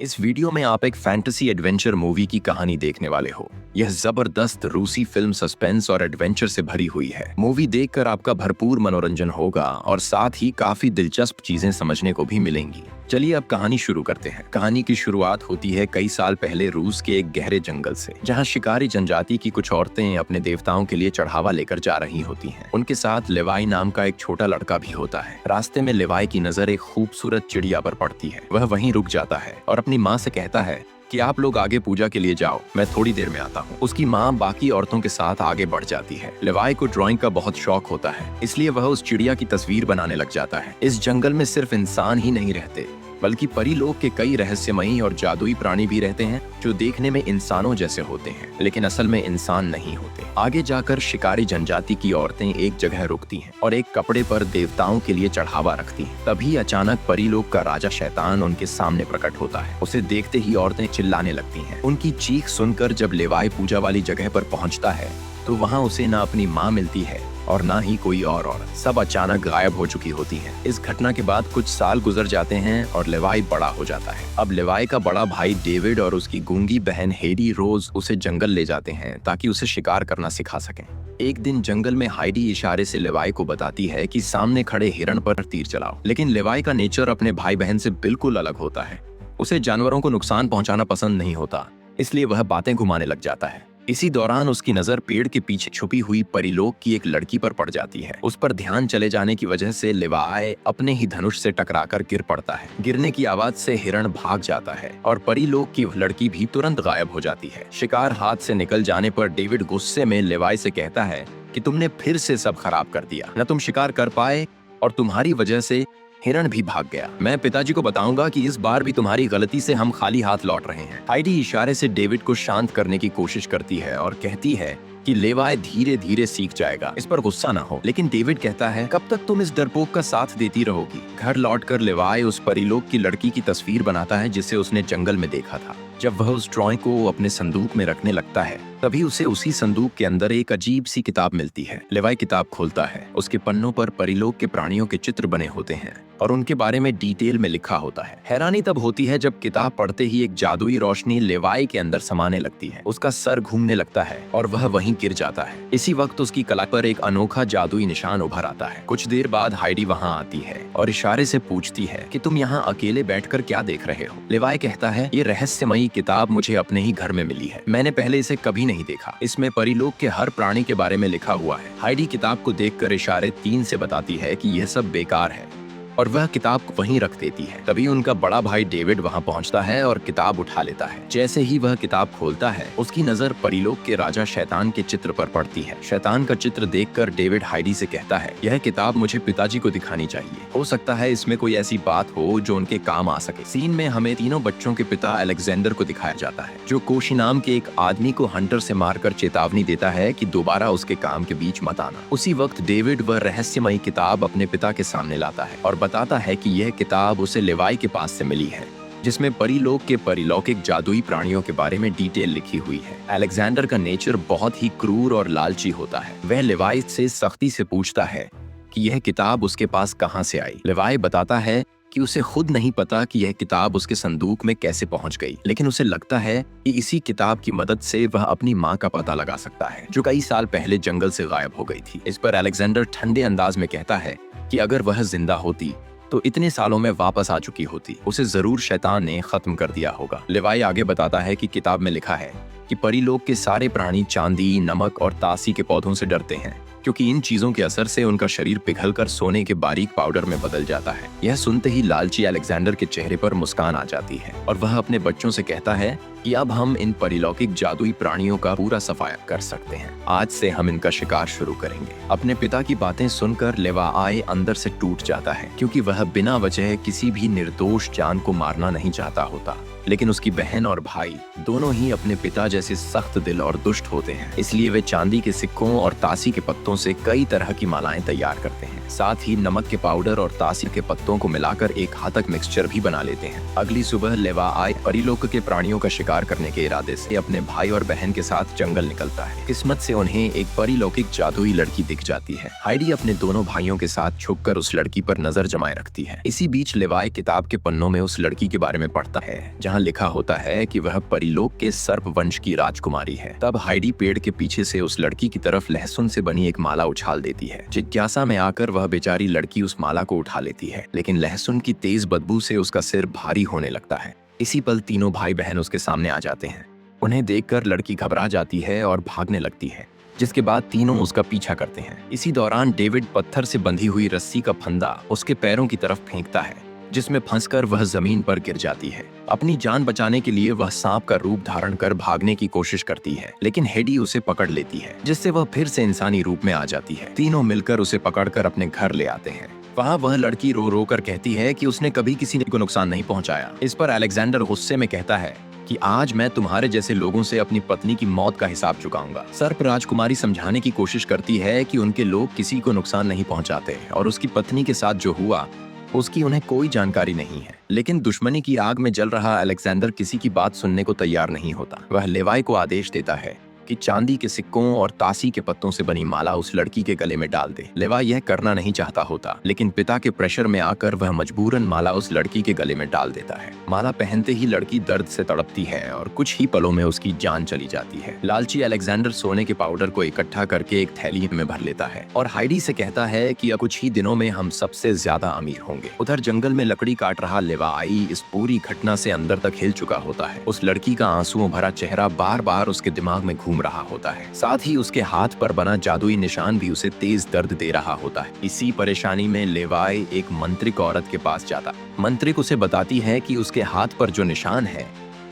इस वीडियो में आप एक फैंटेसी एडवेंचर मूवी की कहानी देखने वाले हो। यह जबरदस्त रूसी फिल्म सस्पेंस और एडवेंचर से भरी हुई है। मूवी देखकर आपका भरपूर मनोरंजन होगा और साथ ही काफी दिलचस्प चीजें समझने को भी मिलेंगी। चलिए अब कहानी शुरू करते हैं। कहानी की शुरुआत होती है कई साल पहले रूस के एक गहरे जंगल से, जहाँ शिकारी जनजाति की कुछ औरतें अपने देवताओं के लिए चढ़ावा लेकर जा रही होती हैं। उनके साथ लेवाई नाम का एक छोटा लड़का भी होता है। रास्ते में लेवाई की नजर एक खूबसूरत चिड़िया पर पड़ती है। वह वहीं रुक जाता है और अपनी माँ से कहता है कि आप लोग आगे पूजा के लिए जाओ, मैं थोड़ी देर में आता हूँ। उसकी माँ बाकी औरतों के साथ आगे बढ़ जाती है। लेवाई को ड्राइंग का बहुत शौक होता है, इसलिए वह उस चिड़िया की तस्वीर बनाने लग जाता है। इस जंगल में सिर्फ इंसान ही नहीं रहते, बल्कि परीलोक के कई रहस्यमयी और जादुई प्राणी भी रहते हैं, जो देखने में इंसानों जैसे होते हैं लेकिन असल में इंसान नहीं होते। आगे जाकर शिकारी जनजाति की औरतें एक जगह रुकती हैं और एक कपड़े पर देवताओं के लिए चढ़ावा रखती हैं। तभी अचानक परीलोक का राजा शैतान उनके सामने प्रकट होता है। उसे देखते ही औरतें चिल्लाने लगती हैं। उनकी चीख सुनकर जब लेवाई पूजा वाली जगह पर पहुंचता है तो वहां उसे ना अपनी माँ मिलती है और ना ही कोई और औरत। सब अचानक गायब हो चुकी होती हैं। इस घटना के बाद कुछ साल गुजर जाते हैं और लेवाई बड़ा हो जाता है। अब लेवाई का बड़ा भाई डेविड और उसकी गूंगी बहन हेडी रोज उसे जंगल ले जाते हैं ताकि उसे शिकार करना सिखा सकें। एक दिन जंगल में हाइडी इशारे से लेवाई को बताती है कि सामने खड़े हिरण पर तीर चलाओ, लेकिन लेवाई का नेचर अपने भाई बहन से बिल्कुल अलग होता है। उसे जानवरों को नुकसान पहुंचाना पसंद नहीं होता, इसलिए वह बातें घुमाने लग जाता है। इसी दौरान उसकी नजर पेड़ के पीछे छुपी हुई परीलोक की एक लड़की पर पड़ जाती है। उस पर ध्यान चले जाने की वजह से लेवाई अपने ही धनुष से टकराकर गिर पड़ता है। गिरने की आवाज से हिरण भाग जाता है और परीलोक की लड़की भी तुरंत गायब हो जाती है। शिकार हाथ से निकल जाने पर डेविड गुस्से में लेवाई से कहता है कि तुमने फिर से सब खराब कर दिया। न तुम शिकार कर पाए और तुम्हारी वजह से हिरण भी भाग गया। मैं पिताजी को बताऊंगा कि इस बार भी तुम्हारी गलती से हम खाली हाथ लौट रहे हैं। हाइडी इशारे से डेविड को शांत करने की कोशिश करती है और कहती है कि लेवाई धीरे धीरे सीख जाएगा, इस पर गुस्सा ना हो। लेकिन डेविड कहता है कब तक तुम इस डरपोक का साथ देती रहोगी। घर लौटकर लेवाई उस परीलोक की लड़की की तस्वीर बनाता है जिसे उसने जंगल में देखा था। जब वह उस ड्राइंग को अपने संदूक में रखने लगता है तभी उसे उसी संदूक के अंदर एक अजीब सी किताब मिलती है। लेवाई किताब खोलता है। उसके पन्नों पर परीलोक के प्राणियों के चित्र बने होते हैं और उनके बारे में डिटेल में लिखा होता है। हैरानी तब होती है जब किताब पढ़ते ही एक जादुई रोशनी लेवाई के अंदर समाने लगती है। उसका सर घूमने लगता है और वह वहीं गिर जाता है। इसी वक्त उसकी कला पर एक अनोखा जादुई निशान उभर आता है। कुछ देर बाद हाइडी वहां आती है और इशारे से पूछती है कि तुम यहाँ अकेले बैठकर क्या देख रहे हो। लेवाई कहता है ये रहस्यमयी किताब मुझे अपने ही घर में मिली है, मैंने पहले इसे कभी नहीं देखा। इसमें परीलोक के हर प्राणी के बारे में लिखा हुआ है। हाइडी किताब को देखकर इशारे 3 से बताती है कि यह सब बेकार है और वह किताब को वहीं रख देती है। तभी उनका बड़ा भाई डेविड वहां पहुंचता है और किताब उठा लेता है। जैसे ही वह किताब खोलता है उसकी नजर परीलोक के राजा शैतान के चित्र पर पड़ती है। शैतान का चित्र देखकर डेविड हाइडी से कहता है यह किताब मुझे पिताजी को दिखानी चाहिए, हो सकता है इसमें कोई ऐसी बात हो जो उनके काम आ सके। सीन में हमें तीनों बच्चों के पिता अलेक्जेंडर को दिखाया जाता है, जो कोशी नाम के एक आदमी को हंटर से मारकर चेतावनी देता है कि दोबारा उसके काम के बीच मत आना। उसी वक्त डेविड वह रहस्यमयी किताब अपने पिता के सामने लाता है और बताता है कि यह किताब उसे लेवाई के पास से मिली है, जिसमें परीलोक के परिलौकिक जादुई प्राणियों के बारे में डिटेल लिखी हुई है। अलेक्जेंडर का नेचर बहुत ही क्रूर और लालची होता है। वह लेवाई से सख्ती से पूछता है कि यह किताब उसके पास कहां से आई। लेवाई बताता है कि उसे खुद नहीं पता कि यह किताब उसके संदूक में कैसे पहुंच गई, लेकिन उसे लगता है कि इसी किताब की मदद से वह अपनी माँ का पता लगा सकता है, जो कई साल पहले जंगल से गायब हो गई थी। इस पर अलेक्जेंडर ठंडे अंदाज में कहता है कि अगर वह जिंदा होती तो इतने सालों में वापस आ चुकी होती, उसे जरूर शैतान ने खत्म कर दिया होगा। लेवाई आगे बताता है कि किताब में लिखा है कि परीलोक के सारे प्राणी चांदी, नमक और तासी के पौधों से डरते हैं, क्योंकि इन चीजों के असर से उनका शरीर पिघलकर सोने के बारीक पाउडर में बदल जाता है। यह सुनते ही लालची अलेक्जेंडर के चेहरे पर मुस्कान आ जाती है और वह अपने बच्चों से कहता है कि अब हम इन परिलौकिक जादुई प्राणियों का पूरा सफाया कर सकते हैं। आज से हम इनका शिकार शुरू करेंगे। अपने पिता की बातें सुनकर लेवाई अंदर से टूट जाता है, क्योंकि वह बिना वजह किसी भी निर्दोष जान को मारना नहीं चाहता होता। लेकिन उसकी बहन और भाई दोनों ही अपने पिता जैसे सख्त दिल और दुष्ट होते हैं, इसलिए वे चांदी के सिक्कों और तासी के पत्तों से कई तरह की मालाएं तैयार करते हैं। साथ ही नमक के पाउडर और तासी के पत्तों को मिलाकर एक घातक मिक्सचर भी बना लेते हैं। अगली सुबह लेवाई परिलोक के प्राणियों का शिकार करने के इरादे से अपने भाई और बहन के साथ जंगल निकलता है। किस्मत से उन्हें एक परिलौकिक जादुई लड़की दिख जाती है। हाइडी अपने दोनों भाइयों के साथ छुपकर उस लड़की पर नजर जमाए रखती है। इसी बीच लेवाई किताब के पन्नों में उस लड़की के बारे में पढ़ता है, जहाँ लिखा होता है कि वह परिलोक के सर्प वंश की राजकुमारी है। तब हाइडी पेड़ के पीछे से उस लड़की की तरफ लहसुन से बनी एक माला उछाल देती है। जिज्ञासा में आकर वह बेचारी लड़की उस माला को उठा लेती है, लेकिन लहसुन की तेज बदबू से उसका सिर भारी होने लगता है। इसी पल तीनों भाई बहन उसके सामने आ जाते हैं। उन्हें देखकर लड़की घबरा जाती है और भागने लगती है, जिसके बाद तीनों उसका पीछा करते हैं। इसी दौरान डेविड पत्थर से बंधी हुई रस्सी का फंदा उसके पैरों की तरफ फेंकता है, जिसमें फंसकर वह जमीन पर गिर जाती है। अपनी जान बचाने के लिए वह सांप का रूप धारण कर भागने की कोशिश करती है, लेकिन हेडी उसे पकड़ लेती है, जिससे वह फिर से इंसानी रूप में आ जाती है। तीनों मिलकर उसे पकड़कर अपने घर ले आते हैं। वहाँ वह लड़की रो रो कर कहती है कि उसने कभी किसी को नुकसान नहीं पहुंचाया। इस पर अलेक्जेंडर गुस्से में कहता है कि आज मैं तुम्हारे जैसे लोगों से अपनी पत्नी की मौत का हिसाब चुकाऊंगा। सर्प राजकुमारी समझाने की कोशिश करती है कि उनके लोग किसी को नुकसान नहीं पहुंचाते और उसकी पत्नी के साथ जो हुआ उसकी उन्हें कोई जानकारी नहीं है। लेकिन दुश्मनी की आग में जल रहा अलेक्जेंडर किसी की बात सुनने को तैयार नहीं होता। वह लेवाई को आदेश देता है कि चांदी के सिक्कों और तासी के पत्तों से बनी माला उस लड़की के गले में डाल दे। लेवाई यह करना नहीं चाहता होता, लेकिन पिता के प्रेशर में आकर वह मजबूरन माला उस लड़की के गले में डाल देता है। माला पहनते ही लड़की दर्द से तड़पती है और कुछ ही पलों में उसकी जान चली जाती है। लालची अलेक्जेंडर सोने के पाउडर को इकट्ठा करके एक थैली में भर लेता है और हाइडी से कहता है कि अब कुछ ही दिनों में हम सबसे ज्यादा अमीर होंगे। उधर जंगल में लकड़ी काट रहा लेवाई इस पूरी घटना से अंदर तक हिल चुका होता है। उस लड़की का आंसुओं भरा चेहरा बार बार उसके दिमाग में घूम रहा होता है। साथ ही उसके हाथ पर बना जादुई निशान भी उसे तेज दर्द दे रहा होता है। इसी परेशानी में लेवाई एक मंत्रिक औरत के पास जाता। मंत्रिक उसे बताती है कि उसके हाथ पर जो निशान है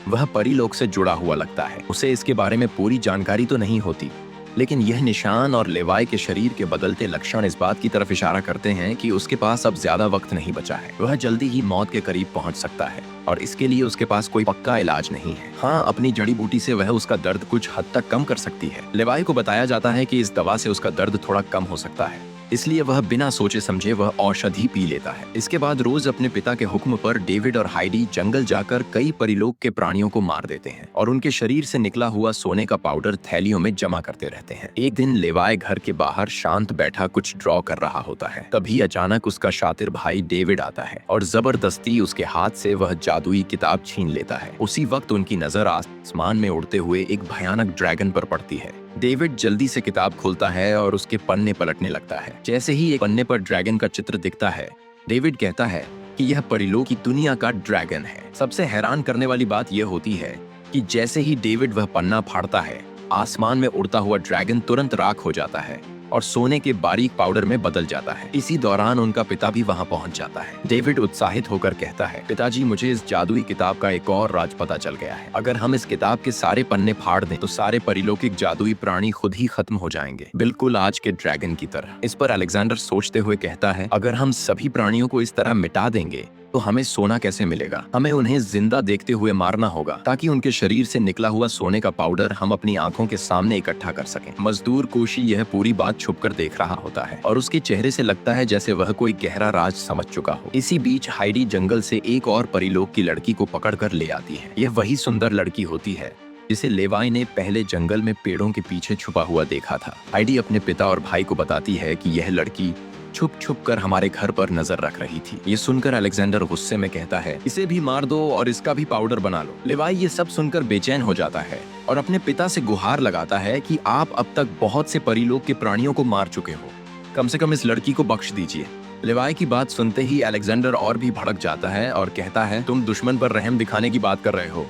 वह परिलोक से जुड़ा हुआ लगता है। उसे इसके बारे में पूरी जानकारी तो नहीं होती, लेकिन यह निशान और लेवाई के शरीर के बदलते लक्षण इस बात की तरफ इशारा करते हैं कि उसके पास अब ज्यादा वक्त नहीं बचा है। वह जल्दी ही मौत के करीब पहुंच सकता है और इसके लिए उसके पास कोई पक्का इलाज नहीं है। हाँ, अपनी जड़ी बूटी से वह उसका दर्द कुछ हद तक कम कर सकती है। लेवाई को बताया जाता है कि इस दवा से उसका दर्द थोड़ा कम हो सकता है, इसलिए वह बिना सोचे समझे वह औषधि पी लेता है। इसके बाद रोज अपने पिता के हुक्म पर डेविड और हाइडी जंगल जाकर कई परिलोक के प्राणियों को मार देते हैं और उनके शरीर से निकला हुआ सोने का पाउडर थैलियों में जमा करते रहते हैं। एक दिन लेवाई घर के बाहर शांत बैठा कुछ ड्रॉ कर रहा होता है। तभी अचानक उसका शातिर भाई डेविड आता है और जबरदस्ती उसके हाथ से वह जादुई किताब छीन लेता है। उसी वक्त उनकी नजर आसमान में उड़ते हुए एक भयानक ड्रैगन पर पड़ती है। डेविड जल्दी से किताब खोलता है और उसके पन्ने पलटने लगता है। जैसे ही एक पन्ने पर ड्रैगन का चित्र दिखता है, डेविड कहता है कि यह परिलोक की दुनिया का ड्रैगन है। सबसे हैरान करने वाली बात यह होती है कि जैसे ही डेविड वह पन्ना फाड़ता है, आसमान में उड़ता हुआ ड्रैगन तुरंत राख हो जाता है और सोने के बारीक पाउडर में बदल जाता है। इसी दौरान उनका पिता भी वहां पहुंच जाता है। डेविड उत्साहित होकर कहता है, पिताजी, मुझे इस जादुई किताब का एक और राज पता चल गया है। अगर हम इस किताब के सारे पन्ने फाड़ दें तो सारे परिलौकिक जादुई प्राणी खुद ही खत्म हो जाएंगे, बिल्कुल आज के ड्रैगन की तरह। इस पर अलेक्जेंडर सोचते हुए कहता है, अगर हम सभी प्राणियों को इस तरह मिटा देंगे तो हमें सोना कैसे मिलेगा? हमें उन्हें जिंदा देखते हुए मारना होगा ताकि उनके शरीर से निकला हुआ सोने का पाउडर हम अपनी आंखों के सामने इकट्ठा कर सकें। मजदूर कोशी यह पूरी बात छुपकर देख रहा होता है और उसके चेहरे से लगता है जैसे वह कोई गहरा राज समझ चुका हो। इसी बीच हाइडी जंगल से एक और परिलोक की लड़की को पकड़कर ले आती है। यह वही सुंदर लड़की होती है जिसे लेवाई ने पहले जंगल में पेड़ों के पीछे छुपा हुआ देखा था। हाइडी अपने पिता और भाई को बताती है कि यह लड़की छुप छुप कर हमारे घर पर नजर रख रही थी। ये सुनकर अलेक्जेंडर गुस्से में कहता है, इसे भी मार दो और इसका भी पाउडर बना लो। लेवाई ये सब सुनकर बेचैन हो जाता है और अपने पिता से गुहार लगाता है कि आप अब तक बहुत से परिलोक के प्राणियों को मार चुके हो, कम से कम इस लड़की को बख्श दीजिए। लेवाई की बात सुनते ही अलेक्जेंडर और भी भड़क जाता है और कहता है, तुम दुश्मन पर रहम दिखाने की बात कर रहे हो,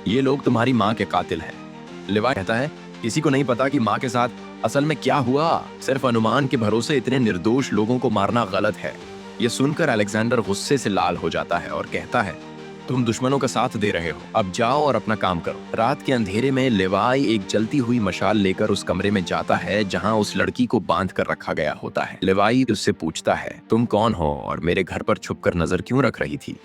ये लोग तुम्हारी माँ के कातिल हैं। लेवाई कहता है, किसी को नहीं पता कि माँ के साथ असल में क्या हुआ। सिर्फ अनुमान के भरोसे इतने निर्दोष लोगों को मारना गलत है। ये सुनकर अलेक्जेंडर गुस्से से लाल हो जाता है और कहता है, तुम दुश्मनों का साथ दे रहे हो, अब जाओ और अपना काम करो। रात के अंधेरे में लेवाई एक जलती हुई मशाल लेकर उस कमरे में जाता है जहां उस लड़की को बांध कर रखा गया होता है। लेवाई उससे पूछता है, तुम कौन हो और मेरे घर पर छुपकर नजर क्यों रख रही थी?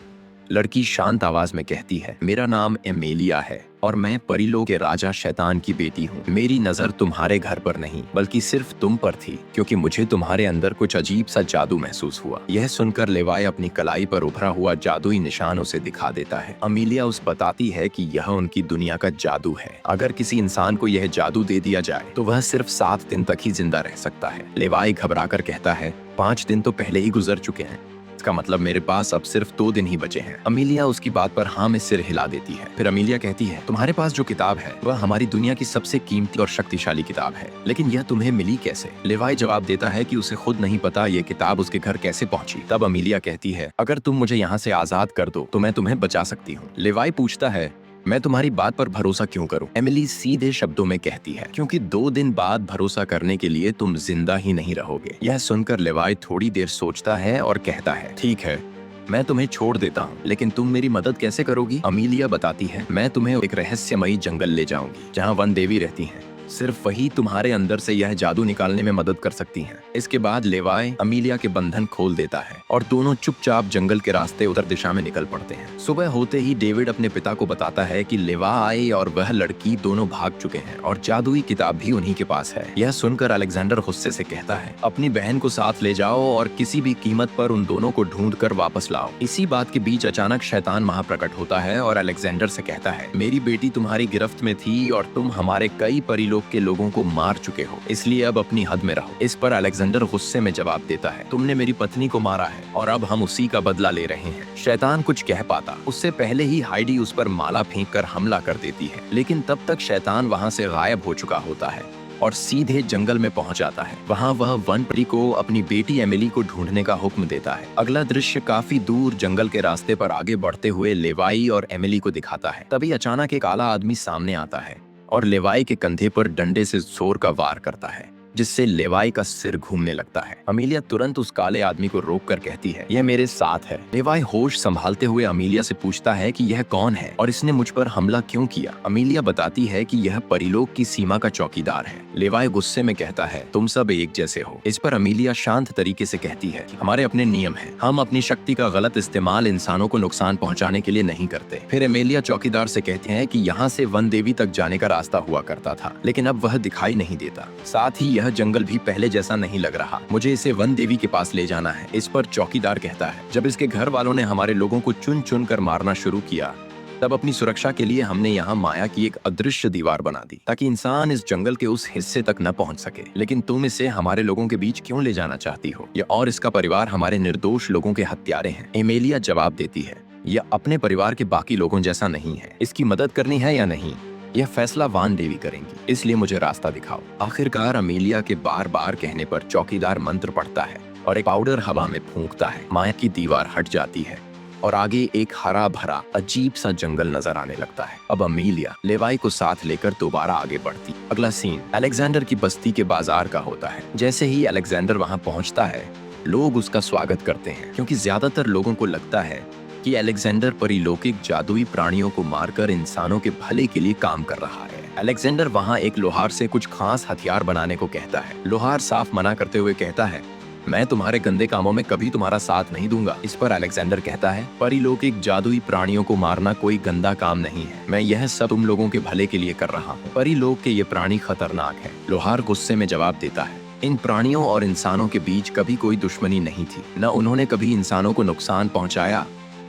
लड़की शांत आवाज में कहती है, मेरा नाम एमेलिया है और मैं परिलोक के राजा शैतान की बेटी हूँ। मेरी नजर तुम्हारे घर पर नहीं बल्कि सिर्फ तुम पर थी, क्योंकि मुझे तुम्हारे अंदर कुछ अजीब सा जादू महसूस हुआ। यह सुनकर लेवाई अपनी कलाई पर उभरा हुआ जादुई निशान उसे दिखा देता है। अमीलिया उस बताती है कि यह उनकी दुनिया का जादू है। अगर किसी इंसान को यह जादू दे दिया जाए तो वह सिर्फ 7 दिन तक ही जिंदा रह सकता है। लेवाई घबराकर कहता है, 5 दिन तो पहले ही गुजर चुके हैं, इसका मतलब मेरे पास अब सिर्फ 2 दिन ही बचे हैं। अमीलिया उसकी बात पर हाँ में सिर हिला देती है। फिर अमीलिया कहती है, तुम्हारे पास जो किताब है वह हमारी दुनिया की सबसे कीमती और शक्तिशाली किताब है, लेकिन यह तुम्हें मिली कैसे? लेवाई जवाब देता है कि उसे खुद नहीं पता ये किताब उसके घर कैसे पहुंची। तब अमीलिया कहती है, अगर तुम मुझे यहाँ से आजाद कर दो तो मैं तुम्हें बचा सकती हूँ। लेवाई पूछता है, मैं तुम्हारी बात पर भरोसा क्यों करूं? एमिली सीधे शब्दों में कहती है, क्योंकि 2 दिन बाद भरोसा करने के लिए तुम जिंदा ही नहीं रहोगे। यह सुनकर लेवाई थोड़ी देर सोचता है और कहता है, ठीक है, मैं तुम्हें छोड़ देता हूँ, लेकिन तुम मेरी मदद कैसे करोगी? अमीलिया बताती है, मैं तुम्हें एक रहस्यमयी जंगल ले जाऊंगी जहाँ वन देवी रहती हैं। सिर्फ वही तुम्हारे अंदर से यह जादू निकालने में मदद कर सकती हैं। इसके बाद लेवाई अमीलिया के बंधन खोल देता है और दोनों चुपचाप जंगल के रास्ते उधर दिशा में निकल पड़ते हैं। सुबह होते ही डेविड अपने पिता को बताता है कि लेवाई और वह लड़की दोनों भाग चुके हैं और जादुई किताब भी उन्हीं के पास है। यह सुनकर अलेक्जेंडर गुस्से से कहता है, अपनी बहन को साथ ले जाओ और किसी भी कीमत पर उन दोनों को ढूंढ कर वापस लाओ। इसी बात के बीच अचानक शैतान महाप्रकट होता है और अलेक्जेंडर से कहता है, मेरी बेटी तुम्हारी गिरफ्त में थी और तुम हमारे कई परिलोक के लोगों को मार चुके हो, इसलिए अब अपनी हद में रहो। इस पर अलेक्जेंडर गुस्से में जवाब देता है, तुमने मेरी पत्नी को मारा है और अब हम उसी का बदला ले रहे हैं। शैतान कुछ कह पाता उससे पहले ही हाइडी उस पर माला फेंक कर हमला कर देती है, लेकिन तब तक शैतान वहाँ से गायब हो चुका होता है और सीधे जंगल में पहुंच जाता है। वहाँ वह वनपरी को अपनी बेटी एमिली को ढूंढने का हुक्म देता है। अगला दृश्य काफी दूर जंगल के रास्ते पर आगे बढ़ते हुए लेवाई और एमिली को दिखाता है। तभी अचानक एक काला आदमी सामने आता है और लेवाई के कंधे पर डंडे से जोर का वार करता है, जिससे लेवाई का सिर घूमने लगता है। अमीलिया तुरंत उस काले आदमी को रोककर कहती है, यह मेरे साथ है। लेवाई होश संभालते हुए अमीलिया से पूछता है कि यह कौन है और इसने मुझ पर हमला क्यों किया। अमीलिया बताती है कि यह परिलोक की सीमा का चौकीदार है। लेवाई गुस्से में कहता है, तुम सब एक जैसे हो। इस पर अमीलिया शांत तरीके से कहती है, हमारे अपने नियम हैं, हम अपनी शक्ति का गलत इस्तेमाल इंसानों को नुकसान पहुंचाने के लिए नहीं करते। फिर अमीलिया चौकीदार से कहते हैं कि यहाँ से वन देवी तक जाने का रास्ता हुआ करता था, लेकिन अब वह दिखाई नहीं देता। साथ ही यह जंगल भी पहले जैसा नहीं लग रहा, मुझे इसे वन देवी के पास ले जाना है। इस पर चौकीदार कहता है, जब इसके घर वालों ने हमारे लोगों को चुन चुन कर मारना शुरू किया, तब अपनी सुरक्षा के लिए हमने यहाँ माया की एक अदृश्य दीवार बना दी ताकि इंसान इस जंगल के उस हिस्से तक न पहुँच सके। लेकिन तुम इसे हमारे लोगों के बीच क्यों ले जाना चाहती हो? ये और इसका परिवार हमारे निर्दोष लोगों के हत्यारे हैं। एमेलिया जवाब देती है, यह अपने परिवार के बाकी लोगों जैसा नहीं है, इसकी मदद करनी है या नहीं यह फैसला वान देवी करेंगी, इसलिए मुझे रास्ता दिखाओ। आखिरकार अमीलिया के बार बार कहने पर चौकीदार मंत्र पढ़ता है और एक पाउडर हवा में फूंकता है। माया की दीवार हट जाती है और आगे एक हरा भरा अजीब सा जंगल नजर आने लगता है। अब अमीलिया लेवाई को साथ लेकर दोबारा आगे बढ़ती। अगला सीन अलेक्जेंडर की बस्ती के बाजार का होता है। जैसे ही अलेक्जेंडर वहां पहुंचता है, लोग उसका स्वागत करते हैं, क्योंकि ज्यादातर लोगों को लगता है कि अलेक्जेंडर परिलौकिक जादुई प्राणियों को मारकर इंसानों के भले के लिए काम कर रहा है। अलेक्जेंडर वहां एक लोहार से कुछ खास हथियार बनाने को कहता है। लोहार साफ मना करते हुए कहता है, मैं तुम्हारे गंदे कामों में कभी तुम्हारा साथ नहीं दूंगा। इस पर अलेक्जेंडर कहता है, परिलौकिक जादुई प्राणियों को मारना कोई गंदा काम नहीं है, मैं यह सब तुम लोगों के भले के लिए कर रहा हूँ। परिलोक के ये प्राणी खतरनाक है। लोहार गुस्से में जवाब देता है, इन प्राणियों और इंसानों के बीच कभी कोई दुश्मनी नहीं थी, न उन्होंने कभी इंसानों को नुकसान पहुंचाया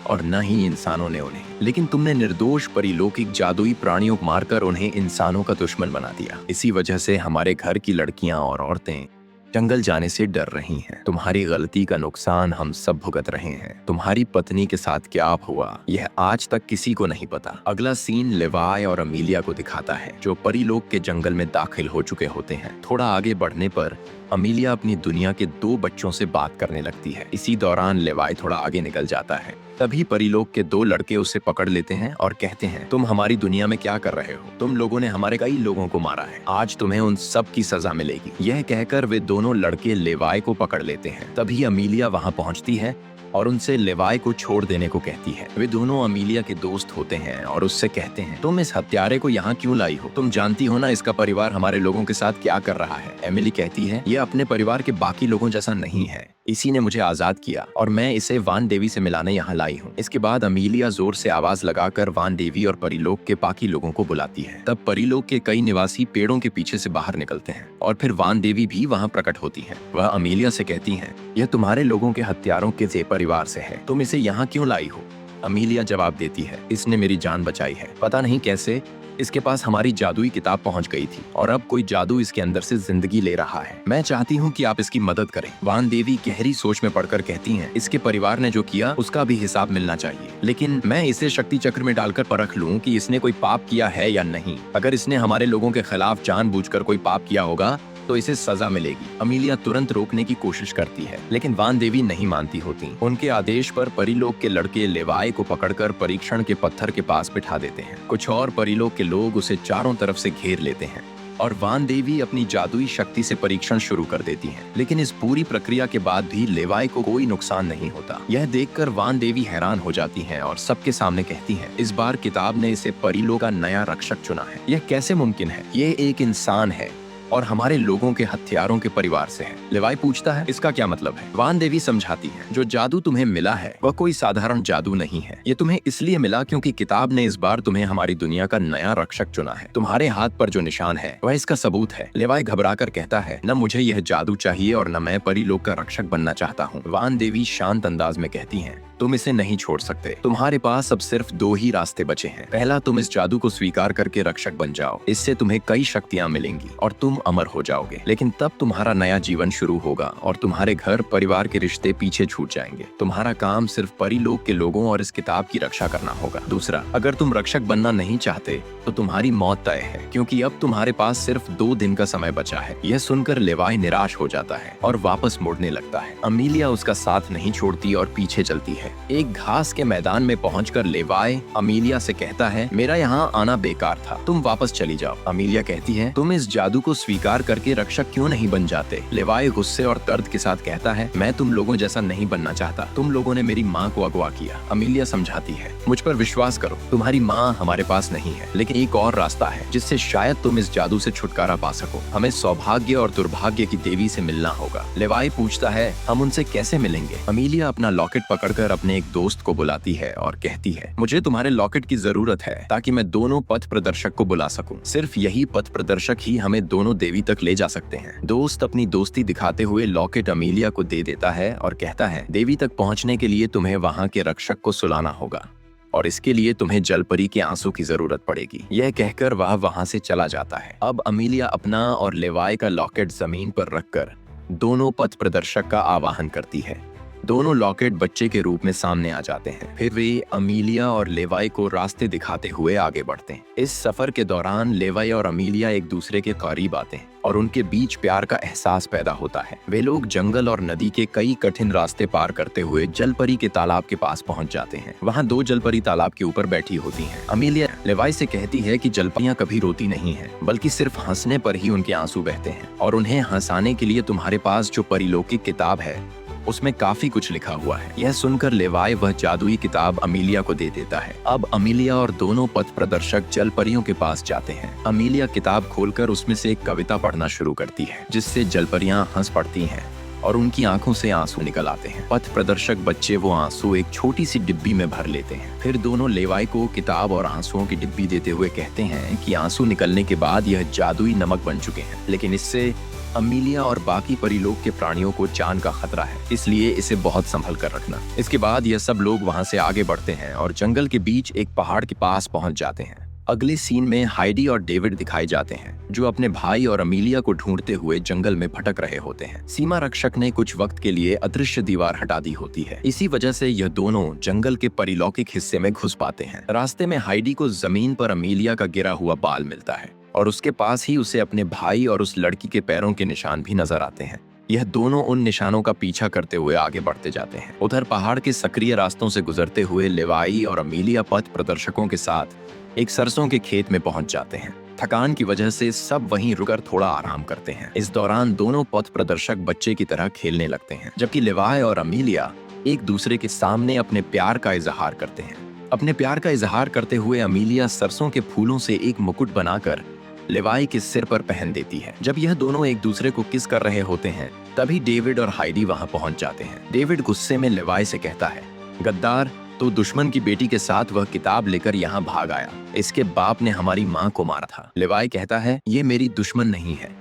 और न ही इंसानों ने उन्हें, लेकिन तुमने निर्दोष परिलौकिक जादुई प्राणियों को मारकर उन्हें इंसानों का दुश्मन बना दिया। इसी वजह से हमारे घर की लड़कियां और औरतें जंगल जाने से डर रही हैं। तुम्हारी गलती का नुकसान हम सब भुगत रहे हैं। तुम्हारी पत्नी के साथ क्या हुआ यह आज तक किसी को नहीं पता। अगला सीन लेवाई और अमीलिया को दिखाता है, जो परिलोक के जंगल में दाखिल हो चुके होते हैं। थोड़ा आगे बढ़ने पर अमीलिया अपनी दुनिया के 2 बच्चों से बात करने लगती है। इसी दौरान लेवाई थोड़ा आगे निकल जाता है। तभी परिलोक के 2 लड़के उसे पकड़ लेते हैं और कहते हैं, तुम हमारी दुनिया में क्या कर रहे हो? तुम लोगों ने हमारे कई लोगों को मारा है, आज तुम्हें उन सब की सजा मिलेगी। यह कहकर वे दोनों लड़के लेवाई को पकड़ लेते हैं। तभी अमीलिया वहाँ पहुँचती है और उनसे लेवाई को छोड़ देने को कहती है। वे दोनों अमीलिया के दोस्त होते हैं और उससे कहते हैं, तुम इस हत्यारे को यहाँ क्यों लाई हो? तुम जानती हो ना इसका परिवार हमारे लोगों के साथ क्या कर रहा है। एमिली कहती है, यह अपने परिवार के बाकी लोगों जैसा नहीं है, इसी ने मुझे आजाद किया और मैं इसे वान देवी से मिलाने यहाँ लाई हूँ। इसके बाद अमीलिया जोर से आवाज लगाकर वान देवी और परीलोक के बाकी लोगों को बुलाती है। तब परीलोक के कई निवासी पेड़ों के पीछे से बाहर निकलते हैं और फिर वान देवी भी वहाँ प्रकट होती है। वह अमीलिया से कहती है, यह तुम्हारे लोगों के हत्यारों के परिवार से है, तुम इसे यहाँ क्यों लाई हो? अमीलिया जवाब देती है, इसने मेरी जान बचाई है, पता नहीं कैसे इसके पास हमारी जादुई किताब पहुंच गई थी और अब कोई जादू इसके अंदर से जिंदगी ले रहा है। मैं चाहती हूं कि आप इसकी मदद करें। वान देवी गहरी सोच में पड़कर कहती हैं, इसके परिवार ने जो किया उसका भी हिसाब मिलना चाहिए, लेकिन मैं इसे शक्ति चक्र में डालकर परख लूं कि इसने कोई पाप किया है या नहीं। अगर इसने हमारे लोगों के खिलाफ जानबूझकर कोई पाप किया होगा तो इसे सजा मिलेगी। अमीलिया तुरंत रोकने की कोशिश करती है, लेकिन वान देवी नहीं मानती होती। उनके आदेश पर परीलोक के लड़के लेवाई को पकड़कर परीक्षण के पत्थर के पास बिठा देते हैं। कुछ और परीलोक के लोग उसे चारों तरफ से घेर लेते हैं और वान देवी अपनी जादुई शक्ति से परीक्षण शुरू कर देती हैं। लेकिन इस पूरी प्रक्रिया के बाद भी लेवाई को कोई नुकसान नहीं होता। यह देखकर वान देवी हैरान हो जाती हैं और सबके सामने कहती हैं, इस बार किताब ने इसे परीलोक का नया रक्षक चुना है। यह कैसे मुमकिन है? ये एक इंसान है और हमारे लोगों के हत्यारों के परिवार से है। लेवाई पूछता है, इसका क्या मतलब है? वान देवी समझाती है, जो जादू तुम्हें मिला है वह कोई साधारण जादू नहीं है। ये तुम्हें इसलिए मिला क्योंकि किताब ने इस बार तुम्हें हमारी दुनिया का नया रक्षक चुना है। तुम्हारे हाथ पर जो निशान है वह इसका सबूत है। लेवाई घबराकर कहता है, न मुझे यह जादू चाहिए और न मैं परीलोक का रक्षक बनना चाहता हूँ। वान देवी शांत अंदाज में कहती है, तुम इसे नहीं छोड़ सकते। तुम्हारे पास अब सिर्फ दो ही रास्ते बचे हैं। पहला, तुम इस जादू को स्वीकार करके रक्षक बन जाओ, इससे तुम्हें कई शक्तियाँ मिलेंगी और तुम अमर हो जाओगे। लेकिन तब तुम्हारा नया जीवन शुरू होगा और तुम्हारे घर परिवार के रिश्ते पीछे छूट जाएंगे। तुम्हारा काम सिर्फ परीलोक के लोगों और इस किताब की रक्षा करना होगा। दूसरा, अगर तुम रक्षक बनना नहीं चाहते तो तुम्हारी मौत तय है, क्योंकि अब तुम्हारे पास सिर्फ 2 दिन का समय बचा है। यह सुनकर लेवाई निराश हो जाता है और वापस मुड़ने लगता है। अमीलिया उसका साथ नहीं छोड़ती और पीछे चलती है। एक घास के मैदान में पहुंचकर लेवाई अमीलिया से कहता है, मेरा यहाँ आना बेकार था, तुम वापस चली जाओ। अमीलिया कहती है, तुम इस जादू को स्वीकार करके रक्षक क्यों नहीं बन जाते? लेवाई गुस्से और दर्द के साथ कहता है, मैं तुम लोगों जैसा नहीं बनना चाहता। तुम लोगों ने मेरी माँ को अगवा किया। अमीलिया समझाती है, मुझ पर विश्वास करो, तुम्हारी माँ हमारे पास नहीं है, लेकिन एक और रास्ता है जिससे शायद तुम इस जादू से छुटकारा पा सको। हमें सौभाग्य और दुर्भाग्य की देवी से मिलना होगा। लेवाई पूछता है, हम उनसे कैसे मिलेंगे? अमीलिया अपना लॉकेट पकड़कर अपने एक दोस्त को बुलाती है और कहती है, मुझे तुम्हारे लॉकेट की जरूरत है ताकि मैं दोनों पथ प्रदर्शक को बुला सकूं। सिर्फ यही पथ प्रदर्शक ही हमें दोनों देवी तक ले जा सकते हैं। दोस्त अपनी दोस्ती दिखाते हुए लॉकेट अमीलिया को दे देता है और कहता है, देवी तक पहुंचने के लिए तुम्हें वहां के रक्षक को सुलाना होगा और इसके लिए तुम्हें जलपरी के आंसू की जरूरत पड़ेगी। यह कहकर वह वहां से चला जाता है। अब अमीलिया अपना और लेवाई का लॉकेट जमीन पर रखकर दोनों पथ प्रदर्शक का आवाहन करती है। दोनों लॉकेट बच्चे के रूप में सामने आ जाते हैं। फिर वे अमीलिया और लेवाई को रास्ते दिखाते हुए आगे बढ़ते हैं। इस सफर के दौरान लेवाई और अमीलिया एक दूसरे के करीब आते हैं और उनके बीच प्यार का एहसास पैदा होता है। वे लोग जंगल और नदी के कई कठिन रास्ते पार करते हुए जलपरी के तालाब के पास पहुंच जाते हैं। वहां 2 जलपरी तालाब के ऊपर बैठी होती हैं। अमीलिया लेवाई से कहती है कि जलपरियां कभी रोती नहीं हैं, बल्कि सिर्फ हंसने पर ही उनके आंसू बहते हैं और उन्हें हंसाने के लिए तुम्हारे पास जो परिलौकिक किताब है उसमें काफी कुछ लिखा हुआ है। यह सुनकर लेवाई वह जादुई किताब अमीलिया को दे देता है। अब अमीलिया और दोनों पथ प्रदर्शक जलपरियों के पास जाते हैं। अमीलिया किताब खोलकर उसमें से एक कविता पढ़ना शुरू करती है, जिससे जलपरियां हंस पड़ती हैं और उनकी आंखों से आंसू निकल आते हैं। पथ प्रदर्शक बच्चे वो आंसू एक छोटी सी डिब्बी में भर लेते हैं। फिर दोनों लेवाई को किताब और आंसुओं की डिब्बी देते हुए कहते हैं कि आंसू निकलने के बाद यह जादुई नमक बन चुके हैं, लेकिन इससे अमीलिया और बाकी परिलोक के प्राणियों को जान का खतरा है, इसलिए इसे बहुत संभल कर रखना। इसके बाद यह सब लोग वहां से आगे बढ़ते हैं और जंगल के बीच एक पहाड़ के पास पहुंच जाते हैं। अगले सीन में हाइडी और डेविड दिखाए जाते हैं, जो अपने भाई और अमीलिया को ढूंढते हुए जंगल में भटक रहे होते हैं। सीमा रक्षक ने कुछ वक्त के लिए अदृश्य दीवार हटा दी होती है। इसी वजह से यह दोनों जंगल के परिलौकिक हिस्से में घुस पाते हैं। रास्ते में हाइडी को जमीन पर अमीलिया का गिरा हुआ बाल मिलता है और उसके पास ही उसे अपने भाई और उस लड़की के पैरों के निशान भी नजर आते हैं। यह दोनों उन निशानों का पीछा करते हुए आगे बढ़ते जाते हैं। उधर पहाड़ के सक्रिय रास्तों से गुजरते हुए लेवाई और अमीलिया पथ प्रदर्शकों के साथ एक सरसों के खेत में पहुंच जाते हैं। थकान की वजह से सब वहीं रुकर थोड़ा आराम करते हैं। इस दौरान दोनों पथ प्रदर्शक बच्चे की तरह खेलने लगते हैं, जबकि लेवाई और अमीलिया एक दूसरे के सामने अपने प्यार का इजहार करते हैं। अपने प्यार का इजहार करते हुए अमीलिया सरसों के फूलों से एक मुकुट बनाकर लेवाई के सिर पर पहन देती है। जब यह दोनों एक दूसरे को किस कर रहे होते हैं तभी डेविड और हाइडी वहां पहुंच जाते हैं। डेविड गुस्से में लेवाई से कहता है, गद्दार, तो दुश्मन की बेटी के साथ वह किताब लेकर यहाँ भाग आया। इसके बाप ने हमारी माँ को मारा था। लेवाई कहता है, ये मेरी दुश्मन नहीं है।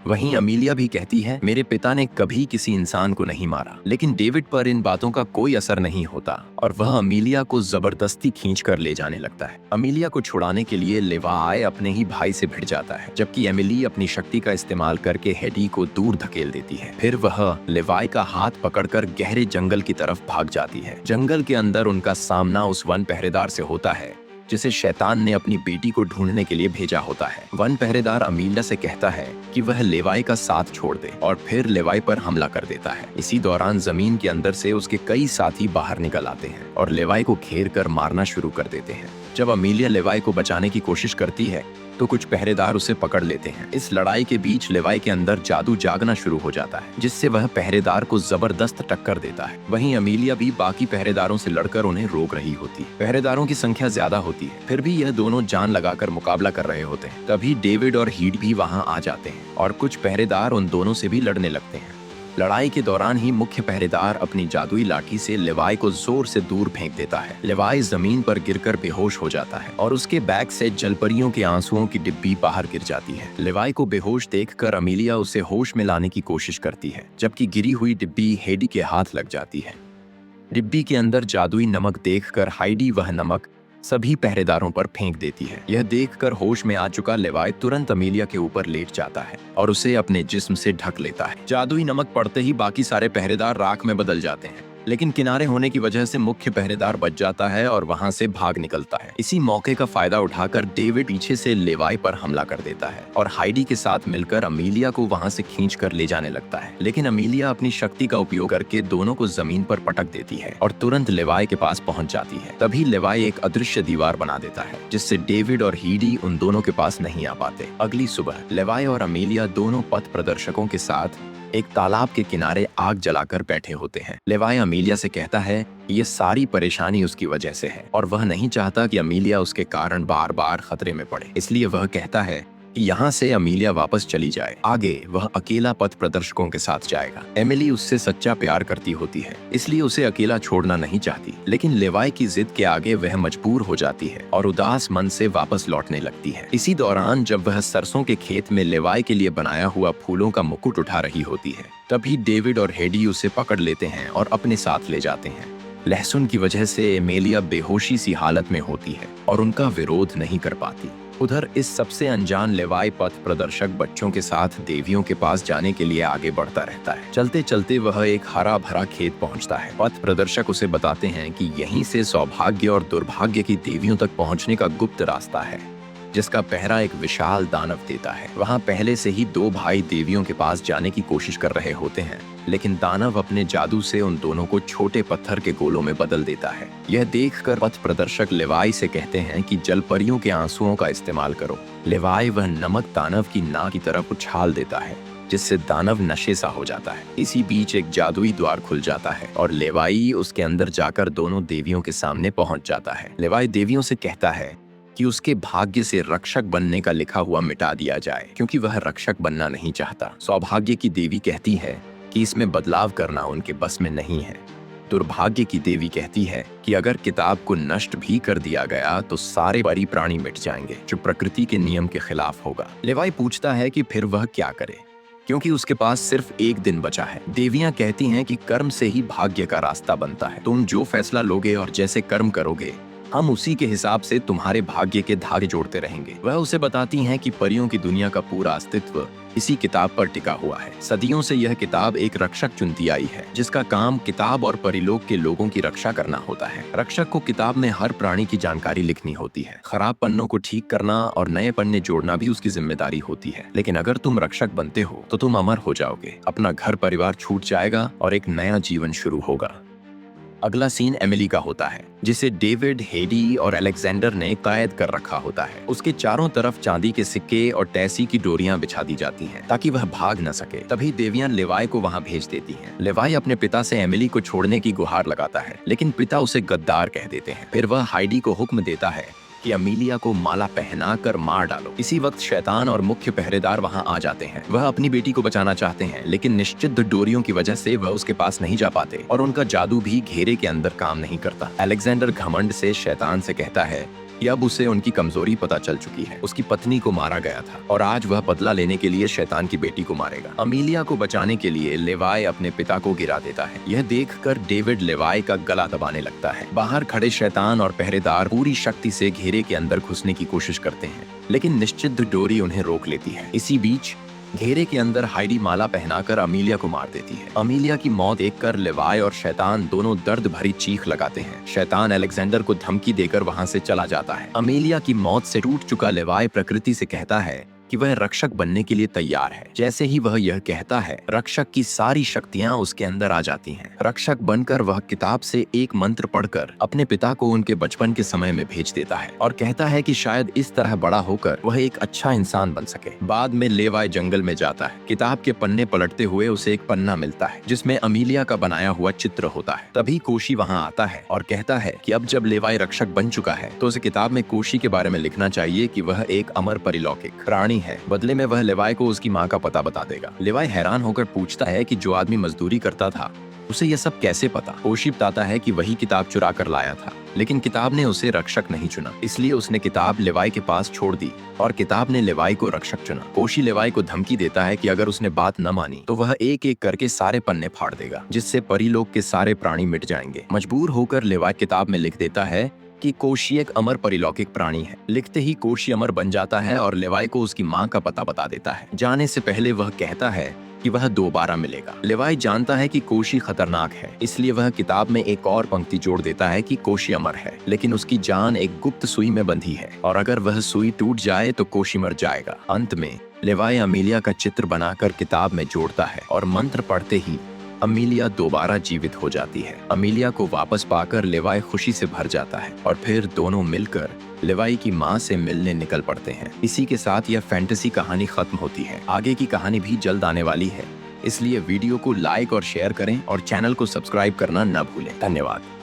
वहीं अमीलिया भी कहती है, मेरे पिता ने कभी किसी इंसान को नहीं मारा। लेकिन डेविड पर इन बातों का कोई असर नहीं होता और वह अमीलिया को जबरदस्ती खींच कर ले जाने लगता है। अमीलिया को छुड़ाने के लिए लेवाई अपने ही भाई से भिड़ जाता है, जबकि एमिली अपनी शक्ति का इस्तेमाल करके हेडी को दूर धकेल देती है। फिर वह लेवाई का हाथ पकड़कर गहरे जंगल की तरफ भाग जाती है। जंगल के अंदर उनका सामना उस वन पहरेदार से होता है जिसे शैतान ने अपनी बेटी को ढूंढने के लिए भेजा होता है। वन पहरेदार अमीलिया से कहता है कि वह लेवाई का साथ छोड़ दे और फिर लेवाई पर हमला कर देता है। इसी दौरान जमीन के अंदर से उसके कई साथी बाहर निकल आते हैं और लेवाई को घेर कर मारना शुरू कर देते हैं। जब अमीलिया लेवाई को बचाने की कोशिश करती है तो कुछ पहरेदार उसे पकड़ लेते हैं। इस लड़ाई के बीच लेवाई के अंदर जादू जागना शुरू हो जाता है, जिससे वह पहरेदार को जबरदस्त टक्कर देता है। वहीं अमीलिया भी बाकी पहरेदारों से लड़कर उन्हें रोक रही होती है। पहरेदारों की संख्या ज्यादा होती है, फिर भी यह दोनों जान लगाकर मुकाबला कर रहे होते हैं। तभी डेविड और हीड भी वहां आ जाते हैं और कुछ पहरेदार उन दोनों से भी लड़ने लगते हैं। लड़ाई के दौरान ही मुख्य पहरेदार अपनी जादुई लाठी से लेवाई को जोर से दूर फेंक देता है। लेवाई जमीन पर गिरकर बेहोश हो जाता है और उसके बैग से जलपरियों के आंसुओं की डिब्बी बाहर गिर जाती है। लेवाई को बेहोश देखकर अमीलिया उसे होश में लाने की कोशिश करती है, जबकि गिरी हुई डिब्बी हेडी के हाथ लग जाती है। डिब्बी के अंदर जादुई नमक देखकर हाइडी वह नमक सभी पहरेदारों पर फेंक देती है। यह देखकर होश में आ चुका लेवाई तुरंत अमीलिया के ऊपर लेट जाता है और उसे अपने जिस्म से ढक लेता है। जादुई नमक पड़ते ही बाकी सारे पहरेदार राख में बदल जाते हैं, लेकिन किनारे होने की वजह से मुख्य पहरेदार बच जाता है और वहां से भाग निकलता है। इसी मौके का फायदा उठाकर डेविड पीछे से लेवाई पर हमला कर देता है और हाइडी के साथ मिलकर अमीलिया को वहां से खींचकर ले जाने लगता है। लेकिन अमीलिया अपनी शक्ति का उपयोग करके दोनों को जमीन पर पटक देती है और तुरंत लेवाई के पास पहुंच जाती है। तभी लेवाई एक अदृश्य दीवार बना देता है, जिससे डेविड और हीडी उन दोनों के पास नहीं आ पाते। अगली सुबह लेवाई और अमीलिया दोनों पथ प्रदर्शकों के साथ एक तालाब के किनारे आग जलाकर बैठे होते हैं। लेवाई अमीलिया से कहता है ये सारी परेशानी उसकी वजह से है और वह नहीं चाहता कि अमीलिया उसके कारण बार बार खतरे में पड़े, इसलिए वह कहता है कि यहाँ से अमीलिया वापस चली जाए। आगे वह अकेला पथ प्रदर्शकों के साथ जाएगा। एमिली उससे सच्चा प्यार करती होती है, इसलिए उसे अकेला छोड़ना नहीं चाहती, लेकिन लेवाई की जिद के आगे वह मजबूर हो जाती है और उदास मन से वापस लौटने लगती है। इसी दौरान जब वह सरसों के खेत में लेवाई के लिए बनाया हुआ फूलों का मुकुट उठा रही होती है, तभी डेविड और हेडी उसे पकड़ लेते हैं और अपने साथ ले जाते हैं। लहसुन की वजह से एमेलिया बेहोशी सी हालत में होती है और उनका विरोध नहीं कर पाती। उधर इस सबसे अनजान लेवाई पथ प्रदर्शक बच्चों के साथ देवियों के पास जाने के लिए आगे बढ़ता रहता है। चलते चलते वह एक हरा भरा खेत पहुंचता है। पथ प्रदर्शक उसे बताते हैं कि यहीं से सौभाग्य और दुर्भाग्य की देवियों तक पहुंचने का गुप्त रास्ता है, जिसका पहरा एक विशाल दानव देता है। वहां पहले से ही दो भाई देवियों के पास जाने की कोशिश कर रहे होते हैं, लेकिन दानव अपने जादू से उन दोनों को छोटे पत्थर के गोलों में बदल देता है। यह देखकर पथ प्रदर्शक लेवाई से कहते हैं कि जलपरियों के आंसुओं का इस्तेमाल करो। लेवाई वह नमक दानव की नाक की तरफ उछाल देता है, जिससे दानव नशे सा हो जाता है। इसी बीच एक जादुई द्वार खुल जाता है और लेवाई उसके अंदर जाकर दोनों देवियों के सामने पहुंच जाता है। लेवाई देवियों से कहता है कि उसके भाग्य से रक्षक बनने का लिखा हुआ मिटा दिया जाए, क्योंकि वह रक्षक बनना नहीं चाहता। सौभाग्य की देवी कहती है कि इसमें बदलाव करना उनके बस में नहीं है। दुर्भाग्य की देवी कहती है कि अगर किताब को नष्ट भी कर दिया गया तो सारे परी प्राणी मिट जाएंगे, जो प्रकृति के नियम के खिलाफ होगा। लेवाई पूछता है कि फिर वह क्या करे, क्योंकि उसके पास सिर्फ एक दिन बचा है। देवियां कहती हैं कि कर्म से ही भाग्य का रास्ता बनता है। तुम जो फैसला लोगे और जैसे कर्म करोगे, हम उसी के हिसाब से तुम्हारे भाग्य के धागे जोड़ते रहेंगे। वह उसे बताती हैं कि परियों की दुनिया का पूरा अस्तित्व इसी किताब पर टिका हुआ है। सदियों से यह किताब एक रक्षक चुनती आई है, जिसका काम किताब और परिलोक के लोगों की रक्षा करना होता है। रक्षक को किताब में हर प्राणी की जानकारी लिखनी होती है। खराब पन्नों को ठीक करना और नए पन्ने जोड़ना भी उसकी जिम्मेदारी होती है। लेकिन अगर तुम रक्षक बनते हो तो तुम अमर हो जाओगे, अपना घर परिवार छूट जाएगा और एक नया जीवन शुरू होगा। अगला सीन एमिली का होता है, जिसे डेविड, हेडी और अलेक्जेंडर ने कैद कर रखा होता है। उसके चारों तरफ चांदी के सिक्के और टैसी की डोरियां बिछा दी जाती हैं, ताकि वह भाग न सके। तभी देवियां लेवाई को वहां भेज देती हैं। लेवाई अपने पिता से एमिली को छोड़ने की गुहार लगाता है, लेकिन पिता उसे गद्दार कह देते हैं। फिर वह हाइडी को हुक्म देता है कि कि अमीलिया को माला पहनाकर मार डालो। इसी वक्त शैतान और मुख्य पहरेदार वहां आ जाते हैं। वह अपनी बेटी को बचाना चाहते हैं, लेकिन निश्चित डोरियों की वजह से वह उसके पास नहीं जा पाते और उनका जादू भी घेरे के अंदर काम नहीं करता। अलेक्जेंडर घमंड से शैतान से कहता है कि अब उसे उनकी कमजोरी पता चल चुकी है। उसकी पत्नी को मारा गया था और आज वह बदला लेने के लिए शैतान की बेटी को मारेगा। अमीलिया को बचाने के लिए लेवाय अपने पिता को गिरा देता है। यह देखकर डेविड लेवाय का गला दबाने लगता है। बाहर खड़े शैतान और पहरेदार पूरी शक्ति से घेरे के अंदर घुसने की कोशिश करते हैं, लेकिन निश्चित डोरी उन्हें रोक लेती है। इसी बीच घेरे के अंदर हाइडी माला पहनाकर अमीलिया को मार देती है। अमीलिया की मौत देखकर लेवाय और शैतान दोनों दर्द भरी चीख लगाते हैं। शैतान अलेक्जेंडर को धमकी देकर वहां से चला जाता है। अमीलिया की मौत से टूट चुका लेवाय प्रकृति से कहता है कि वह रक्षक बनने के लिए तैयार है। जैसे ही वह यह कहता है, रक्षक की सारी शक्तियां उसके अंदर आ जाती हैं। रक्षक बनकर वह किताब से एक मंत्र पढ़कर अपने पिता को उनके बचपन के समय में भेज देता है और कहता है कि शायद इस तरह बड़ा होकर वह एक अच्छा इंसान बन सके। बाद में लेवाय जंगल में जाता है। किताब के पन्ने पलटते हुए उसे एक पन्ना मिलता है जिसमें अमीलिया का बनाया हुआ चित्र होता है। तभी कोशी वहाँ आता है और कहता है कि अब जब लेवाय रक्षक बन चुका है तो उसे किताब में कोशी के बारे में लिखना चाहिए कि वह एक अमर परिलौकिक प्राणी है। बदले में वह लेवाय को उसकी माँ का पता बता देगा। लेवाय हैरान होकर पूछता है कि जो आदमी मजदूरी करता था उसे यह सब कैसे पता। कोशी बताता है कि वही किताब चुरा कर लाया था, लेकिन किताब ने उसे रक्षक नहीं चुना, इसलिए उसने किताब लेवाय के पास छोड़ दी और किताब ने लेवाय को रक्षक चुना। कोशी लेवाय को धमकी देता है कि अगर उसने बात न मानी तो वह एक एक करके सारे पन्ने फाड़ देगा, जिससे परिलोक के सारे प्राणी मिट जाएंगे। मजबूर होकर लेवाय किताब में लिख देता है कि कोशी एक अमर परिलौकिक प्राणी है। लिखते ही कोशी अमर बन जाता है और लेवाय को उसकी माँ का पता बता देता है। जाने से पहले वह कहता है कि वह दोबारा मिलेगा। लेवाय जानता है कि कोशी खतरनाक है, इसलिए वह किताब में एक और पंक्ति जोड़ देता है कि कोशी अमर है, लेकिन उसकी जान एक गुप्त सुई में बंधी है और अगर वह सुई टूट जाए तो कोशी मर जाएगा। अंत में लेवाय अमीलिया का चित्र बनाकर किताब में जोड़ता है और मंत्र पढ़ते ही अमीलिया दोबारा जीवित हो जाती है। अमीलिया को वापस पाकर लेवाय खुशी से भर जाता है और फिर दोनों मिलकर लेवाय की माँ से मिलने निकल पड़ते हैं। इसी के साथ यह फैंटेसी कहानी खत्म होती है। आगे की कहानी भी जल्द आने वाली है, इसलिए वीडियो को लाइक और शेयर करें और चैनल को सब्सक्राइब करना न भूलें। धन्यवाद।